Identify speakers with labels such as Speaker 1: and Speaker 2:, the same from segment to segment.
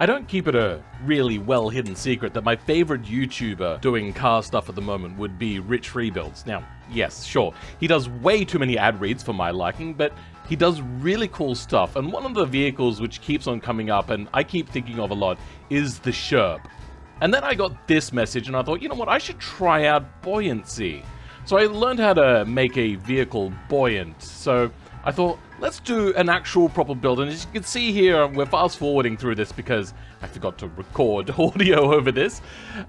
Speaker 1: I don't keep it a really well-hidden secret that my favorite YouTuber doing car stuff at the moment would be Rich Rebuilds. Now, yes, sure, he does way too many ad reads for my liking, but he does really cool stuff, and one of the vehicles which keeps on coming up and I keep thinking of a lot is the Sherp. And then I got this message and I thought, you know what, I should try out buoyancy. So I learned how to make a vehicle buoyant, so I thought, let's do an actual proper build, and as you can see here, we're fast forwarding through this because I forgot to record audio over this,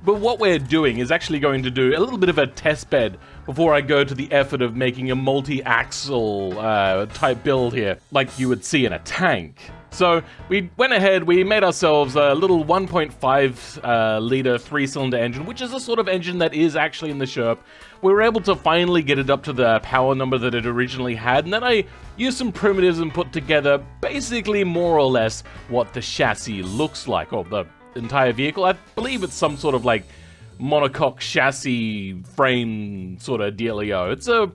Speaker 1: but what we're doing is actually going to do a little bit of a test bed before I go to the effort of making a multi-axle type build here, like you would see in a tank. So we went ahead, we made ourselves a little 1.5 liter 3-cylinder engine, which is the sort of engine that is actually in the Sherp. We were able to finally get it up to the power number that it originally had, and then I used some primitives and put together basically more or less what the chassis looks like, or the entire vehicle. I believe it's some sort of like monocoque chassis frame sort of dealio. It's a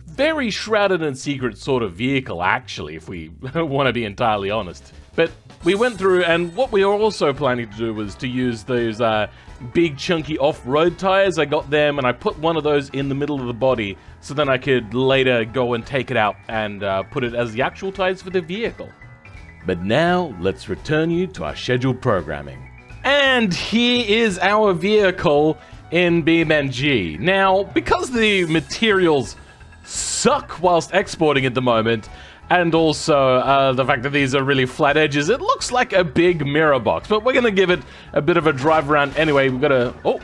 Speaker 1: very shrouded in secret sort of vehicle, actually, if we want to be entirely honest. But we went through, and what we were also planning to do was to use those big chunky off-road tires. I got them, and I put one of those in the middle of the body, so then I could later go and take it out and put it as the actual tires for the vehicle. But now, let's return you to our scheduled programming. And here is our vehicle in BeamNG. Now, because the materials suck whilst exporting at the moment, and also the fact that these are really flat edges, it looks like a big mirror box, but we're gonna give it a bit of a drive around anyway. We've got to... oh!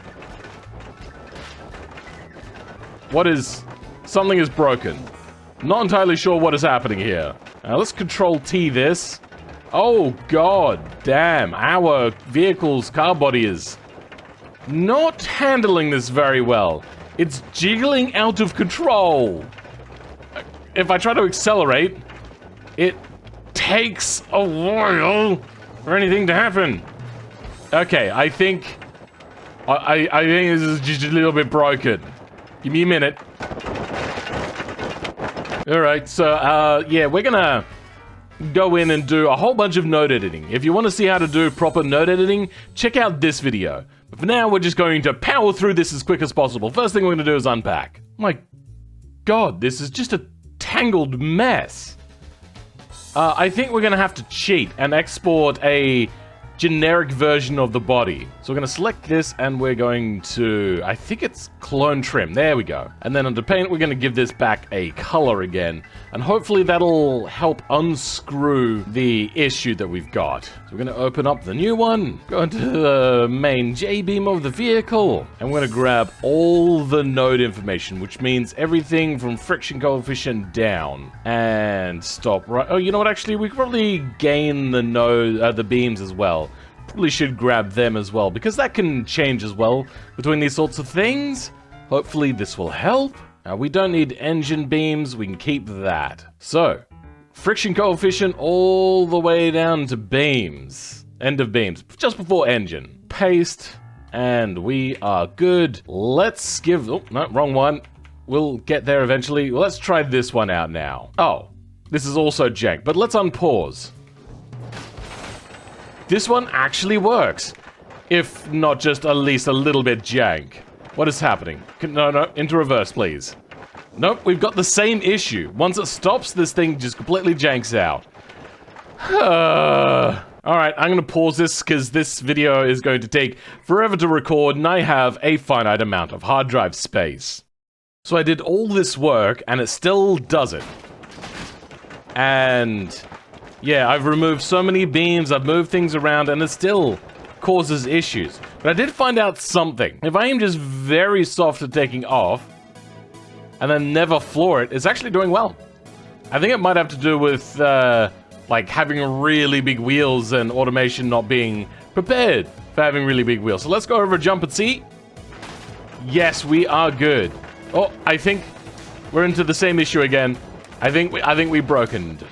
Speaker 1: What is... something is broken. Not entirely sure what is happening here. Let's Control T this. Oh god damn, our vehicle's car body is not handling this very well. It's jiggling out of control. If I try to accelerate, it takes a while for anything to happen. Okay, I think this is just a little bit broken. Give me a minute. Alright, so, yeah, we're gonna go in and do a whole bunch of node editing. If you want to see how to do proper node editing, check out this video. But for now, we're just going to power through this as quick as possible. First thing we're going to do is unpack. My god, this is just a tangled mess. I think we're going to have to cheat and export a generic version of the body. So we're going to select this and we're going to, I think it's clone trim. There we go. And then under paint, we're going to give this back a color again. And hopefully that'll help unscrew the issue that we've got. So we're going to open up the new one, go into the main J-beam of the vehicle, and we're going to grab all the node information, which means everything from friction coefficient down. And stop right. Oh, you know what? Actually, we could probably gain the node, the beams as well. Probably should grab them as well, because that can change as well between these sorts of things. Hopefully this will help. We don't need engine beams, we can keep that. So, friction coefficient all the way down to beams. End of beams, just before engine. Paste, and we are good. Let's give, oh, no, wrong one. We'll get there eventually. Let's try this one out now. Oh, this is also jank, but let's unpause. This one actually works, if not just at least a little bit jank. What is happening? No, into reverse, please. Nope, we've got the same issue. Once it stops, this thing just completely janks out. Alright, I'm gonna pause this because this video is going to take forever to record and I have a finite amount of hard drive space. So I did all this work and it still does it. And yeah, I've removed so many beams, I've moved things around, and it still causes issues. But I did find out something. If I am just very soft at taking off, and then never floor it, it's actually doing well. I think it might have to do with, like, having really big wheels and automation not being prepared for having really big wheels. So let's go over, jump and see. Yes, we are good. Oh, I think we're into the same issue again. I think we broken it.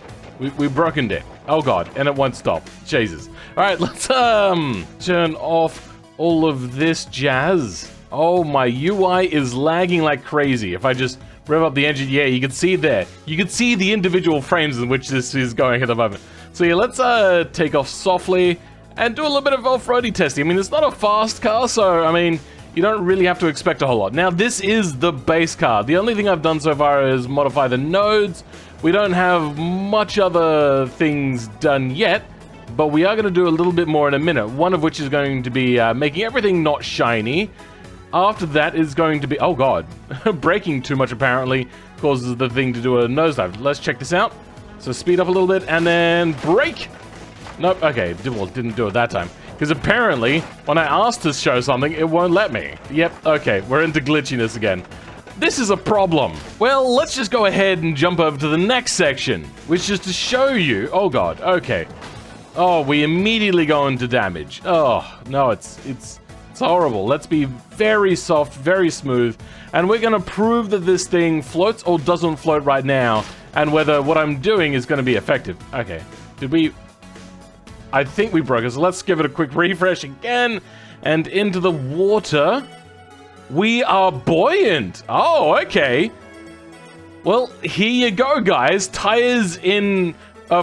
Speaker 1: We broken it. Oh god, and it won't stop. Jesus. Alright, let's turn off all of this jazz. Oh, my UI is lagging like crazy. If I just rev up the engine, yeah, you can see there. You can see the individual frames in which this is going at the moment. So yeah, let's take off softly, and do a little bit of off-roady testing. I mean, it's not a fast car, so, I mean, you don't really have to expect a whole lot. Now, this is the base car. The only thing I've done so far is modify the nodes. We don't have much other things done yet, but we are going to do a little bit more in a minute, one of which is going to be making everything not shiny. After that is going to be... Oh, God. Braking too much, apparently, causes the thing to do a nosedive. Let's check this out. So speed up a little bit, and then brake. Nope, okay, well, didn't do it that time. Because apparently, when I asked to show something, it won't let me. Yep, okay, we're into glitchiness again. This is a problem. Well, let's just go ahead and jump over to the next section, which is to show you... Oh, God, okay. Oh, we immediately go into damage. Oh, no, it's horrible. Let's be very soft, very smooth, and we're going to prove that this thing floats or doesn't float right now, and whether what I'm doing is going to be effective. Okay, did we... I think we broke it, so let's give it a quick refresh again, and into the water. We are buoyant. Oh, okay. Well, here you go, guys. Tires in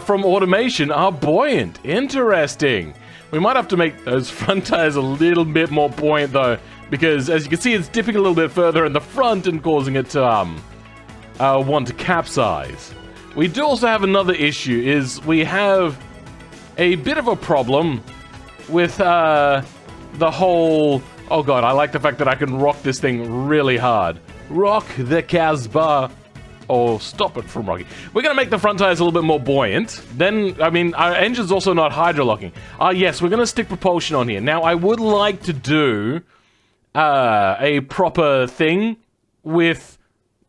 Speaker 1: from automation are buoyant. Interesting. We might have to make those front tires a little bit more buoyant, though, because as you can see, it's dipping a little bit further in the front and causing it to want to capsize. We do also have another issue, is we have a bit of a problem with the whole... Oh god, I like the fact that I can rock this thing really hard. Rock the Casbah. Or stop it from rocking. We're going to make the front tires a little bit more buoyant. Then, I mean, our engine's also not hydro-locking. Yes, we're going to stick propulsion on here. Now, I would like to do a proper thing with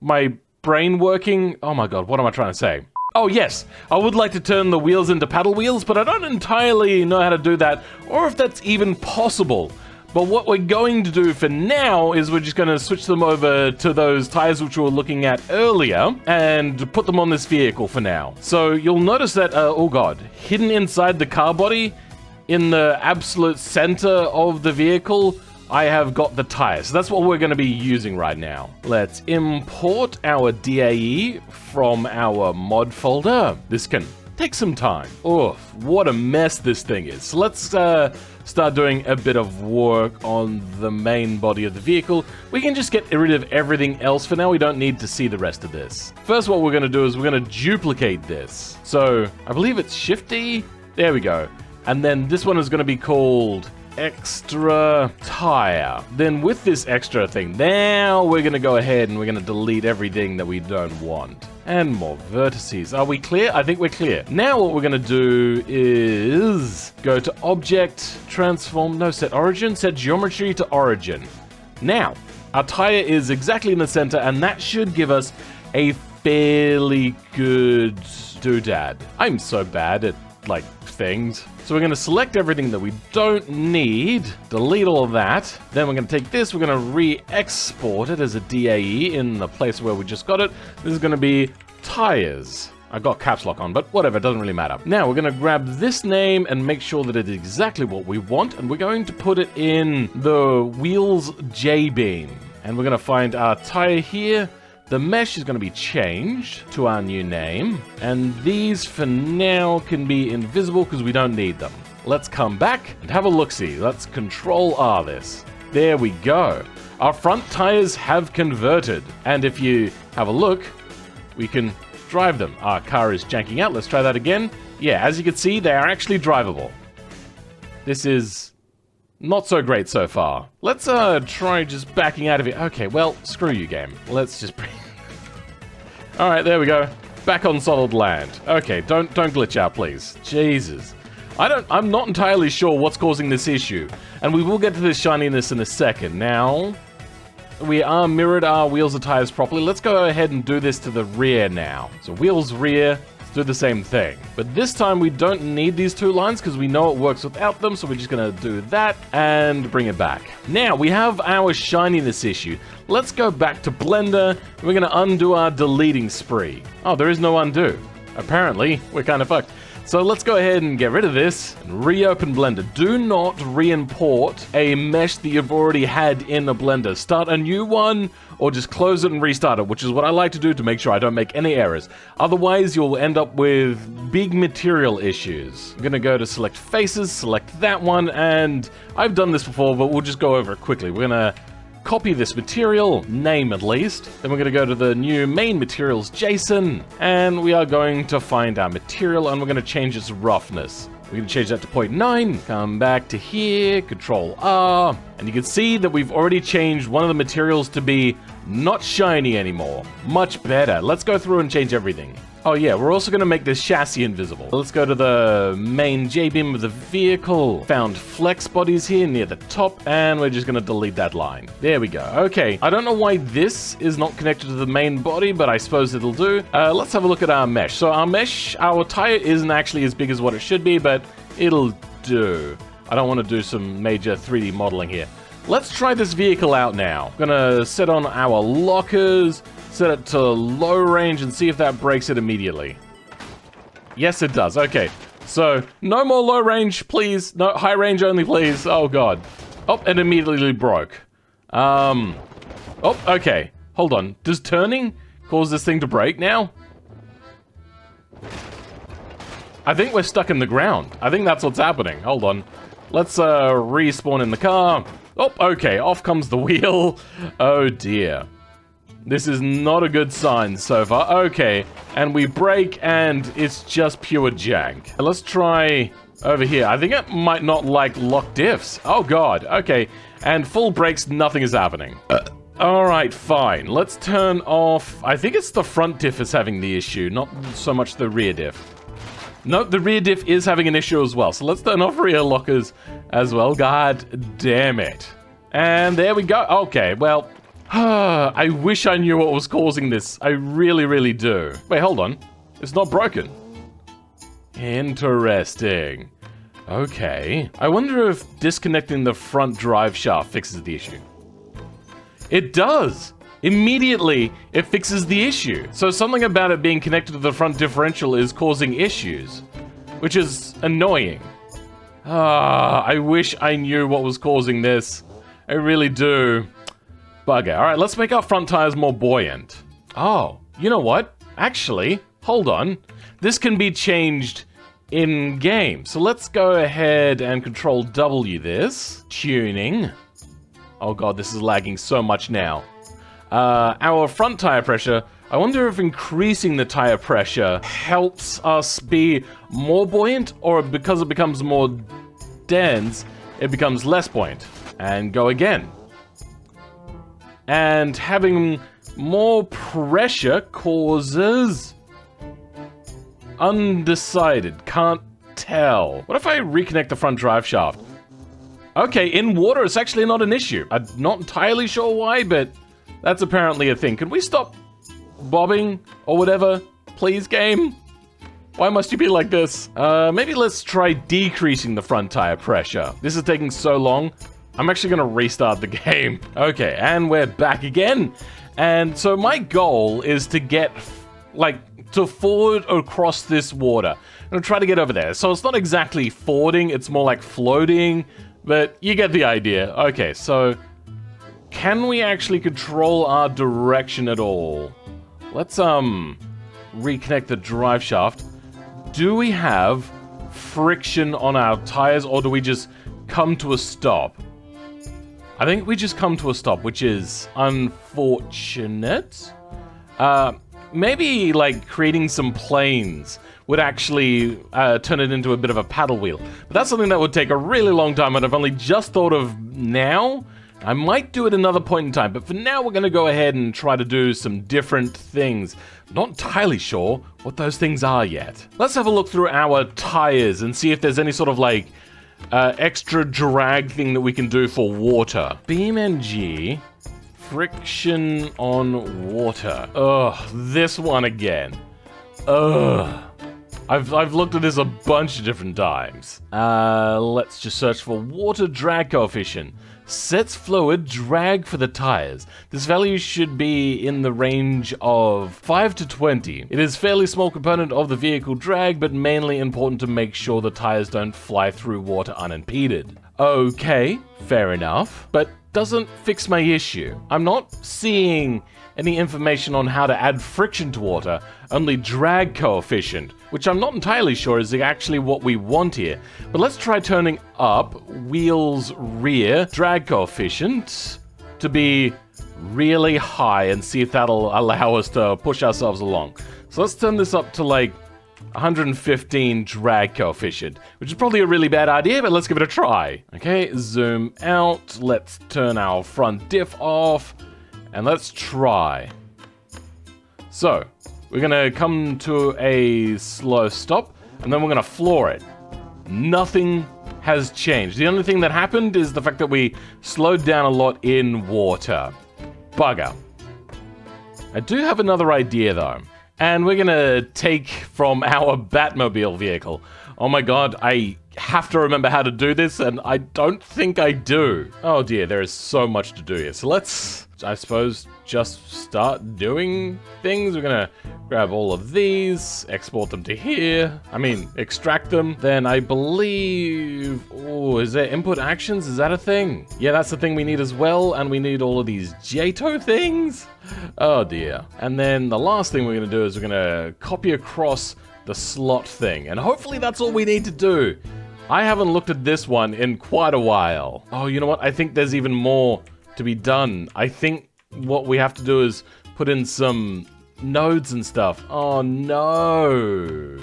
Speaker 1: my brain working. Oh my god, what am I trying to say? Oh yes, I would like to turn the wheels into paddle wheels, but I don't entirely know how to do that, or if that's even possible. But what we're going to do for now is we're just going to switch them over to those tires which we were looking at earlier and put them on this vehicle for now. So you'll notice that, oh god, hidden inside the car body, in the absolute center of the vehicle, I have got the tires. So that's what we're going to be using right now. Let's import our DAE from our mod folder. This can take some time. Oof, what a mess this thing is. So let's start doing a bit of work on the main body of the vehicle. We can just get rid of everything else for now. We don't need to see the rest of this. First, what we're going to do is we're going to duplicate this. So I believe it's Shift-D. There we go. And then this one is going to be called extra tire. Then with this extra thing, now we're going to go ahead and we're going to delete everything that we don't want. And more vertices. Are we clear? I think we're clear. Now what we're going to do is go to Object, Transform, no, Set Origin, Set Geometry to Origin. Now, our tire is exactly in the center, and that should give us a fairly good doodad. I'm so bad at, like, things. So we're going to select everything that we don't need, delete all of that. Then we're going to take this, we're going to re-export it as a DAE in the place where we just got it. This is going to be tires. I got caps lock on, but whatever, it doesn't really matter. Now we're going to grab this name and make sure that it's exactly what we want, and we're going to put it in the wheels J-beam. And we're going to find our tire here. The mesh is going to be changed to our new name, and these for now can be invisible because we don't need them. Let's come back and have a look-see. Let's Control-R this. There we go. Our front tires have converted, and if you have a look, we can drive them. Our car is janking out. Let's try that again. Yeah, as you can see, they are actually drivable. This is not so great so far. Let's try just backing out of it. Okay, well, screw you, game. Let's just... Alright, there we go. Back on solid land. Okay, don't glitch out, please. Jesus. I'm not entirely sure what's causing this issue. And we will get to this shininess in a second. Now, we are mirrored our wheels and tires properly. Let's go ahead and do this to the rear now. So wheels rear, let's do the same thing. But this time we don't need these two lines because we know it works without them. So we're just going to do that and bring it back. Now we have our shininess issue. Let's go back to Blender. And we're going to undo our deleting spree. Oh, there is no undo. Apparently, we're kind of fucked. So let's go ahead and get rid of this and reopen Blender. Do not re-import a mesh that you've already had in a Blender. Start a new one or just close it and restart it, which is what I like to do to make sure I don't make any errors. Otherwise, you'll end up with big material issues. I'm gonna go to select faces, select that one, and I've done this before, but we'll just go over it quickly. We're gonna copy this material, name at least. Then we're going to go to the new main materials JSON, and we are going to find our material, and we're going to change its roughness. We're going to change that to 0.9, come back to here, Control R, and you can see that we've already changed one of the materials to be not shiny anymore. Much better. Let's go through and change everything. Oh yeah, we're also going to make this chassis invisible. Let's go to the main J-beam of the vehicle. Found flex bodies here near the top, and we're just going to delete that line. There we go. Okay, I don't know why this is not connected to the main body, but I suppose it'll do. Let's have a look at our mesh. So our mesh, our tire isn't actually as big as what it should be, but it'll do. I don't want to do some major 3D modeling here. Let's try this vehicle out now. I'm gonna set on our lockers, set it to low range, and see if that breaks it immediately. Yes, it does. Okay, so no more low range, please. No, high range only, please. Oh, God. Oh, it immediately broke. Oh, okay. Hold on. Does turning cause this thing to break now? I think we're stuck in the ground. I think that's what's happening. Hold on. Let's respawn in the car. Oh, okay, off comes the wheel. Oh dear. This is not a good sign so far. Okay, and we brake and it's just pure jank. Let's try over here. I think it might not like lock diffs. Oh god, okay. And full brakes, nothing is happening. Alright, fine. Let's turn off... I think it's the front diff is having the issue, not so much the rear diff. No, the rear diff is having an issue as well. So let's turn off rear lockers as well. God damn it. And there we go. Okay, well, I wish I knew what was causing this. I really, really do. Wait, hold on. It's not broken. Interesting. Okay. I wonder if disconnecting the front drive shaft fixes the issue. It does! Immediately, it fixes the issue. So something about it being connected to the front differential is causing issues, which is annoying. I wish I knew what was causing this. I really do. Bugger. Alright, let's make our front tires more buoyant. Oh, you know what? Actually, hold on. This can be changed in-game. So let's go ahead and Control W this. Tuning. Oh god, this is lagging so much now. Our front tire pressure, I wonder if increasing the tire pressure helps us be more buoyant, or because it becomes more dense, it becomes less buoyant. And go again. And having more pressure causes... undecided, can't tell. What if I reconnect the front drive shaft? Okay, in water it's actually not an issue. I'm not entirely sure why, but... that's apparently a thing. Can we stop bobbing or whatever? Please, game? Why must you be like this? Maybe let's try decreasing the front tire pressure. This is taking so long. I'm actually gonna restart the game. Okay, and we're back again. And so my goal is to get, to forward across this water. I'm gonna try to get over there. So it's not exactly fording, it's more like floating, but you get the idea. Okay, so... can we actually control our direction at all? Let's, reconnect the drive shaft. Do we have friction on our tires, or do we just come to a stop? I think we just come to a stop, which is unfortunate. Maybe, creating some planes would actually turn it into a bit of a paddle wheel. But that's something that would take a really long time, and I've only just thought of now. I might do it another point in time, but for now we're going to go ahead and try to do some different things. Not entirely sure what those things are yet. Let's have a look through our tires and see if there's any sort of extra drag thing that we can do for water. BeamNG, friction on water. Ugh, this one again. Ugh. I've looked at this a bunch of different times. Let's just search for water drag coefficient. Sets fluid drag for the tires. This value should be in the range of 5 to 20. It is a fairly small component of the vehicle drag, but mainly important to make sure the tires don't fly through water unimpeded. Okay, fair enough, but doesn't fix my issue. I'm not seeing any information on how to add friction to water, only drag coefficient, which I'm not entirely sure is actually what we want here. But let's try turning up wheels rear drag coefficient to be really high and see if that'll allow us to push ourselves along. So let's turn this up to like 115 drag coefficient, which is probably a really bad idea, but let's give it a try. Okay, zoom out. Let's turn our front diff off. And let's try. So, we're gonna come to a slow stop, and then we're gonna floor it. Nothing has changed. The only thing that happened is the fact that we slowed down a lot in water. Bugger. I do have another idea though, and we're gonna take from our Batmobile vehicle. Oh my god, I have to remember how to do this, and I don't think I do. Oh dear, there is so much to do here. So let's, I suppose, just start doing things. We're gonna grab all of these, export them to here. I mean, extract them. Then I believe, oh, is there input actions? Is that a thing? Yeah, that's the thing we need as well. And we need all of these JATO things. Oh dear. And then the last thing we're gonna do is we're gonna copy across the slot thing. And hopefully that's all we need to do. I haven't looked at this one in quite a while. Oh, you know what? I think there's even more to be done. I think what we have to do is put in some nodes and stuff. Oh, no.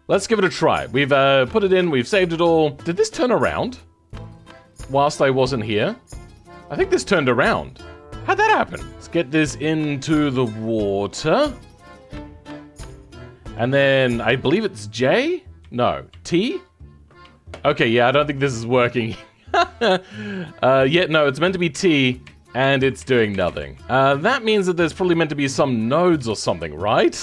Speaker 1: Let's give it a try. We've put it in. We've saved it all. Did this turn around whilst I wasn't here? I think this turned around. How'd that happen? Let's get this into the water. And then I believe it's J? No, T? Okay, yeah, I don't think this is working. Yeah, no, it's meant to be T, and it's doing nothing. That means that there's probably meant to be some nodes or something, right?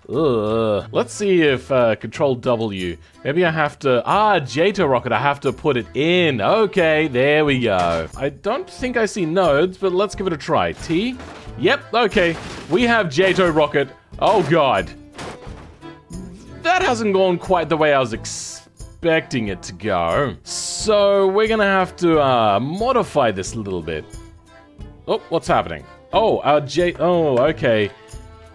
Speaker 1: Let's see if Control W. Maybe I have to. JATO rocket. I have to put it in. Okay, there we go. I don't think I see nodes, but let's give it a try. T. Yep. Okay, we have JATO rocket. Oh god, that hasn't gone quite the way I was expecting it to go. So we're gonna have to modify this a little bit. Oh, what's happening? Oh, oh, okay.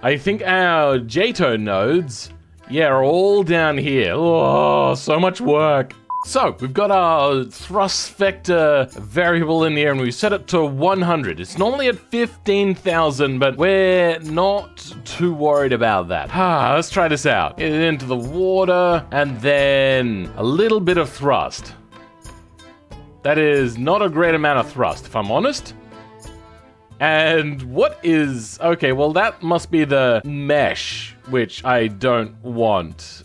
Speaker 1: I think our JATO nodes, yeah, are all down here. Oh, so much work. So, we've got our thrust vector variable in here, and we set it to 100. It's normally at 15,000, but we're not too worried about that. Let's try this out. Get it into the water, and then a little bit of thrust. That is not a great amount of thrust, if I'm honest. And what is... Okay, well, that must be the mesh, which I don't want.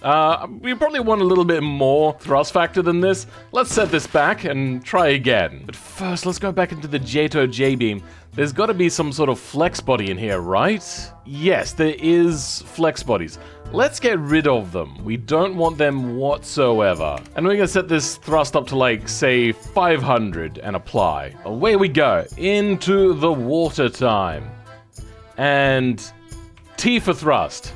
Speaker 1: We probably want a little bit more thrust factor than this. Let's set this back and try again. But first, let's go back into the JATO J-beam. There's got to be some sort of flex body in here, right? Yes, there is flex bodies. Let's get rid of them. We don't want them whatsoever. And we're gonna set this thrust up to like, say, 500 and apply. Away we go. Into the water time. And T for thrust.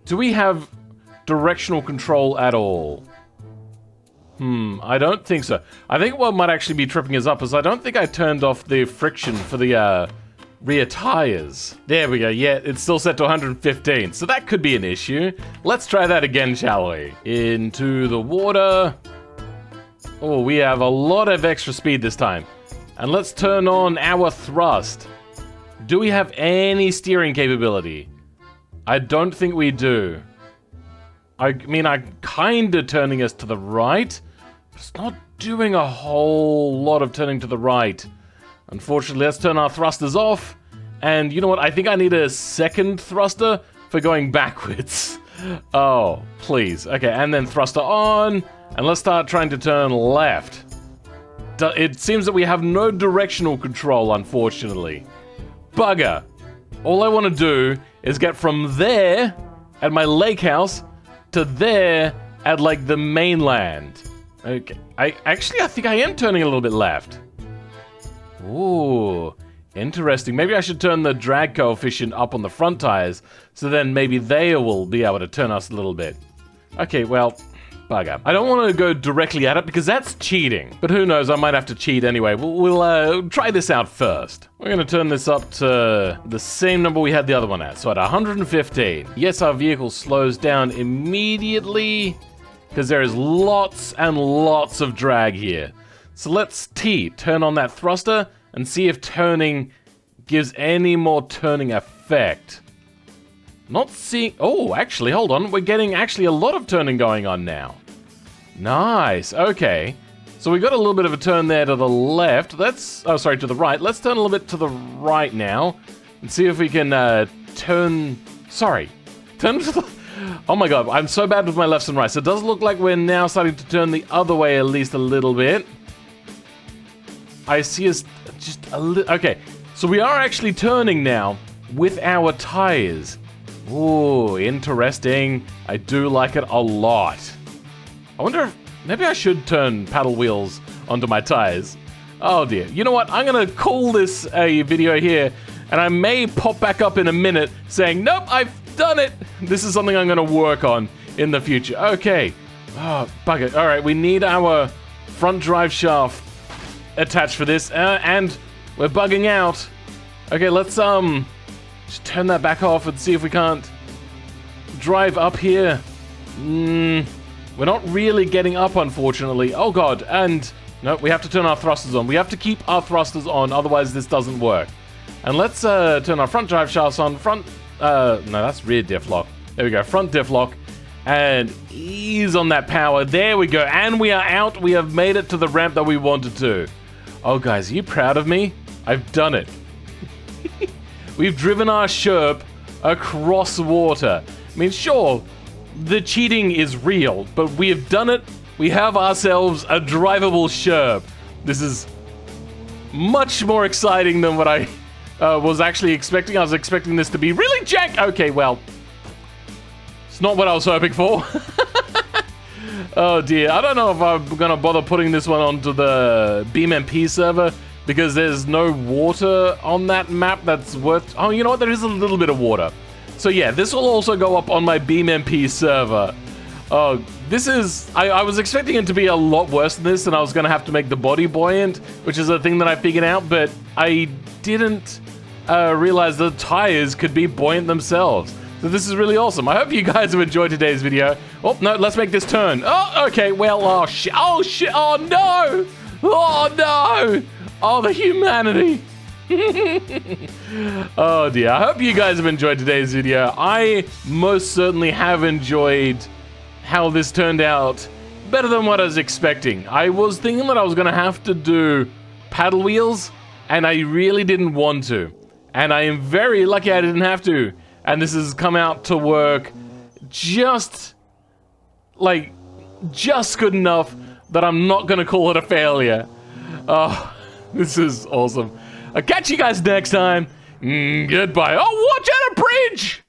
Speaker 1: Do we have directional control at all? I don't think so. I think what might actually be tripping us up is I don't think I turned off the friction for the rear tires. There we go. Yeah, it's still set to 115, so that could be an issue. Let's try that again, shall we? Into the water. Oh, we have a lot of extra speed this time. And let's turn on our thrust. Do we have any steering capability? I don't think we do. I mean, I'm kinda turning us to the right. It's not doing a whole lot of turning to the right. Unfortunately, let's turn our thrusters off. And you know what? I think I need a second thruster for going backwards. Oh, please. Okay, and then thruster on. And let's start trying to turn left. It seems that we have no directional control, unfortunately. Bugger. all I want to do is get from there at my lake house to there at like the mainland. Okay, I think I am turning a little bit left. Ooh, interesting. Maybe I should turn the drag coefficient up on the front tires, so then maybe they will be able to turn us a little bit. Okay, well, bugger. I don't want to go directly at it because that's cheating. But who knows, I might have to cheat anyway. We'll try this out first. We're going to turn this up to the same number we had the other one at, so at 115. Yes, our vehicle slows down immediately because there is lots and lots of drag here. So let's turn on that thruster and see if turning gives any more turning effect. Not seeing... Oh, actually, hold on. We're getting actually a lot of turning going on now. Nice. Okay. So we got a little bit of a turn there to the left. Let's... Oh, sorry, to the right. Let's turn a little bit to the right now and see if we can turn... Sorry. Turn to the... Oh my god, I'm so bad with my lefts and rights. It does look like we're now starting to turn the other way at least a little bit. I see us just a little... Okay, so we are actually turning now with our tires. Ooh, interesting. I do like it a lot. I wonder if... Maybe I should turn paddle wheels onto my tires. Oh dear. You know what? I'm going to call this a video here, and I may pop back up in a minute saying, nope, I've done it. This is something I'm going to work on in the future. Okay. Oh, bugger. All right, we need our front drive shaft attached for this, and we're bugging out. Okay, let's just turn that back off and see if we can't drive up here. We're not really getting up, unfortunately. Oh god, and no, we have to turn our thrusters on. We have to keep our thrusters on, otherwise this doesn't work. And let's turn our front drive shafts on. No, that's rear diff lock. There we go, front diff lock. And ease on that power. There we go, and we are out. We have made it to the ramp that we wanted to. Oh, guys, are you proud of me? I've done it. We've driven our Sherp across water. I mean, sure, the cheating is real, but we have done it. We have ourselves a drivable Sherp. This is much more exciting than what I was actually expecting. I was expecting this to be really jank. Okay, well, it's not what I was hoping for. Oh dear, I don't know if I'm gonna bother putting this one onto the BeamMP server because there's no water on that map that's worth... Oh, you know what? There is a little bit of water. So yeah, this will also go up on my BeamMP server. Oh, this is... I was expecting it to be a lot worse than this, and I was gonna have to make the body buoyant, which is a thing that I figured out, but I didn't realize the tires could be buoyant themselves. So this is really awesome. I hope you guys have enjoyed today's video. Oh, no, let's make this turn. Oh, okay, well, oh, shit. Oh, shit. Oh, no. Oh, no. Oh, the humanity. Oh, dear. I hope you guys have enjoyed today's video. I most certainly have enjoyed how this turned out better than what I was expecting. I was thinking that I was going to have to do paddle wheels, and I really didn't want to. And I am very lucky I didn't have to. And this has come out to work just good enough that I'm not gonna call it a failure. Oh, this is awesome. I'll catch you guys next time. Goodbye. Oh, watch out, a bridge!